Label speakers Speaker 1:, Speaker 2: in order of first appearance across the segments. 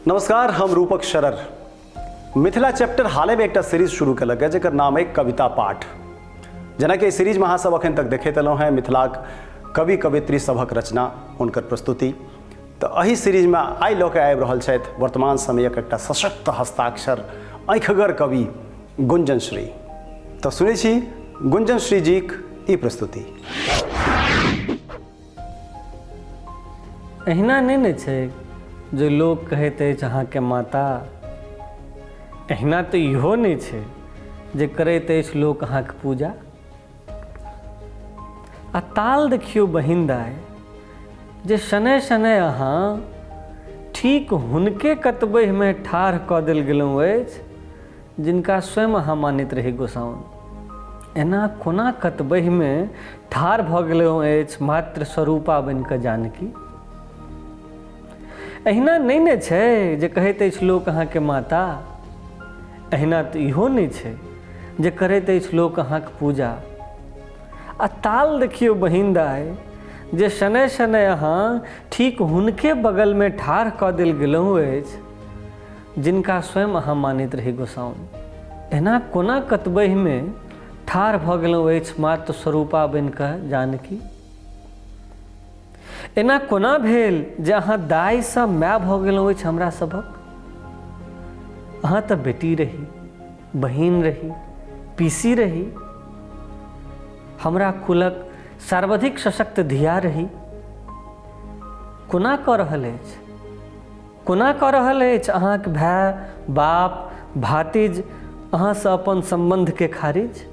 Speaker 1: नमस्कार, हम रूपक शरर मिथिला चैप्टर हाल में एक सीरीज शुरू कलक है जकर नाम है कविता पाठ। जना कि सीरीज में अहाँ सब अखन तक देखते एलहुँ हैं मिथिलाक कवि कवित्री सभक रचना हुनकर प्रस्तुति। तो एही सीरीज में आइ लऽ के आबि रहल छथि वर्तमान समयक एकटा सशक्त हस्ताक्षर आँखिगर कवि गुंजन श्री। तो सुनै छी गुंजन श्री जीक ई प्रस्तुति।
Speaker 2: एहिना नहीं ने छै जो लोग कहते अछि अहाँके माता, एहिना तो इहो नहीं छै जे करैत अछि लोक अहाँके पूजा। आ ताल देखियो बहिन दाय जे शनै शनै अहाँ ठीक हुनके कतबहि में ठाढ़ कऽ देल गेलहुँ अछि जिनका स्वयं अहाँ मानैत रही गोसाउन। एना कोना कतबहि में ठाढ़ भऽ गेलहुँ अछि मात्र स्वरूपा बनि कऽ जानकी। एहिना नहीं ने छै जे कहैत अछि लोक अहाँके माता, एहिना तऽ इहो नहीं छै जे करैत अछि लोक अहाँके पूजा। आ ताल देखियो बहिन दाय जे शनै शनै अहाँ ठीक हुनके बगल में ठाढ़ कऽ देल गेलहुँ अछि जिनका स्वयं अहाँ मानैत रही गोसाउन। एना कोना कतबहि में ठाढ़ भऽ गेलहुँ अछि मात्र स्वरूपा बनि कऽ जानकी। एना कोना भेल जे अहाँ दाइसँ माय भऽ गेलहुँ अछि हमरा सभक। अहाँ तऽ बेटी रही, बहिन रही, पीसी रही, हमरा कुलक सर्वाधिक सशक्त धिया रही। कोना कऽ रहल अछि, कोना कऽ रहल अछि अहाँके भाय, बाप, भातिज अहाँसँ अपन सम्बन्धके खारिज।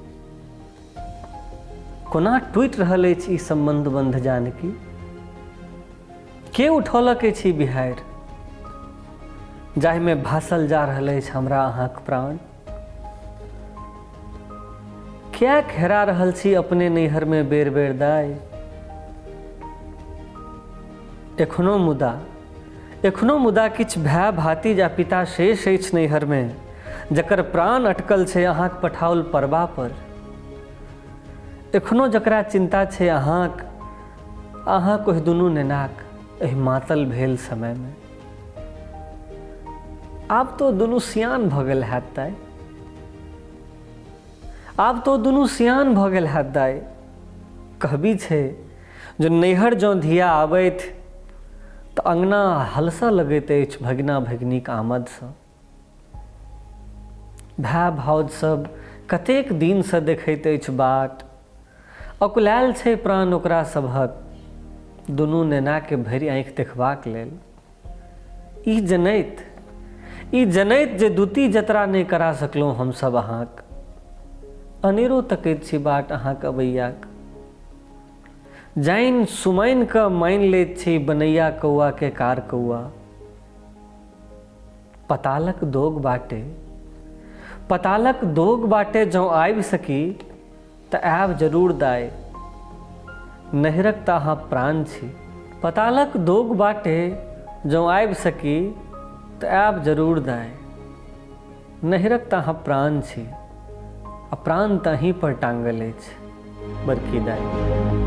Speaker 2: कोना टूटि रहल अछि ई सम्बन्ध बंध जानकी। के उठौलक अछि बिहारि जाहिमे भासल जा रहल अछि हमरा अहाँक प्राण। किएक हेरा रहल छी अपने नैहर में बेर बेर दाय। एखनो मुदा किछु भाय भातिज आ पिता शेष अछि नैहर में जकर प्राण अटकल छै अहाँक पठाओल परबा पर। एखनो जकरा चिंता छै अहाँ कोहि दुनू नेनाक एहि मातल भेल समय में। आब तो दुनू सियान भऽ गेल हैत दाय, आब तो दुनू सियान भऽ गेल हैत दाय। कहबी छै जो नैहर जँ धिया आबैत तऽ अंगना हलसऽ लगैत अछि भगिना भगिनीक आमदसँ। भाय भाउज सब कतेक दिनसँ देखैत अछि बाट, अकुलायल छै प्राण ओकरा सभक दुनू नेना के भरि आँखि देखबाक लेल। ई जनैत जे दूती जतरा नहि करा सकलहुँ हमसब अहाँक, अनेरो तकैत छी बाट अहाँक अबैयाक। जानि सुमानि कऽ मानि लैत छी बनैया कौआ के कार कौआ। पतालक दोग बाटे जँ आबि सकी तऽ आयब जरूर दाय, नैहरक तऽ अहाँ प्राण छी। पतालक दोग बाटे जँ आबि सकी तऽ आयब जरूर दाय, नैहरक तऽ अहाँ प्राण छी आ प्राण तऽ अहीं पर टांगल अछि बड़की दाय।